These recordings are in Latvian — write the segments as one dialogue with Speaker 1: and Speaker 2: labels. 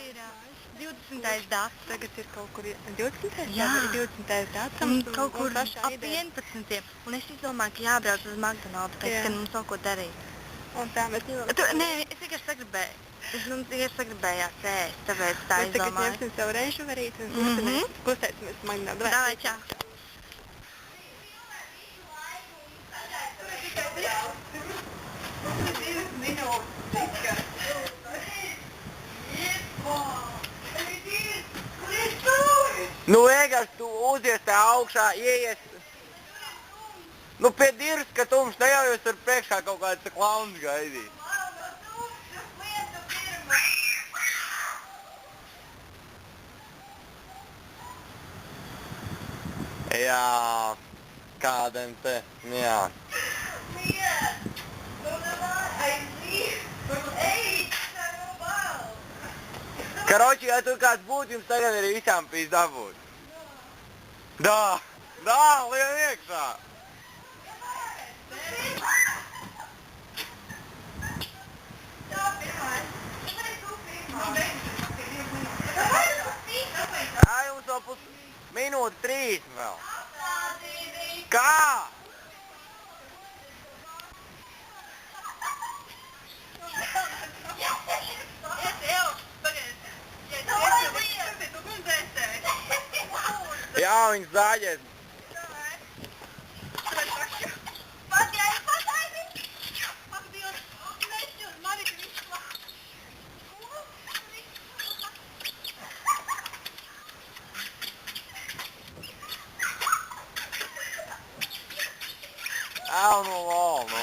Speaker 1: ir 20. dats, tagad ir kaut kur 20.
Speaker 2: Jā.
Speaker 1: Ir 20. dats.
Speaker 2: Un kaut kur ap 11. Un es izdomāju, ka jābrauc uz McDonald's, pēc, ka mums nav ko darīt.
Speaker 1: Un tā mēs
Speaker 2: Nē, es vienkārši sagribēju. Es vienkārši sagribējās ēst, tāpēc tā
Speaker 1: mēs tagad
Speaker 2: izdomāju.
Speaker 1: ņemsim savu reižu varīt un kustēsimies McDonald's.
Speaker 2: Davai, čau.
Speaker 3: Nu, vienkārši tu uzies tā augšā, ieies. Nu, pie dirvas, ka tu mums nejaujies tur priekšā kaut kāds klauns gaidīt. Jā, kādam te, jā. Karoči, ja tur kāds būtu, jums tagad arī visām pīs dabūt. Da, lien iekšā. Jā, jums vēl minūte 3 vēl. Kā? Jā, viņas zāģēs. Au no lol, nu.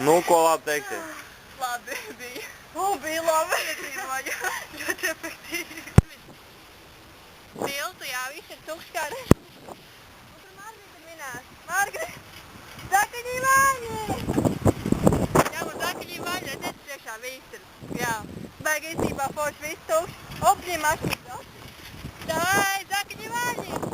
Speaker 3: Nu, ko labi teikti?
Speaker 1: Labi bija.
Speaker 2: Bija labi.
Speaker 1: Ļoti efektīvi. Siltu, jā, viss ir tukšs kā reiz. Un tur Margarita minās. Margarita! Zakaļī vaļi! Jā, un zakaļī vaļi, redzēt priekšā viss ir. Jā. Baigi īstībā forši viss tukšs. Opģī mašīnas. Davai, zakaļī vaļi!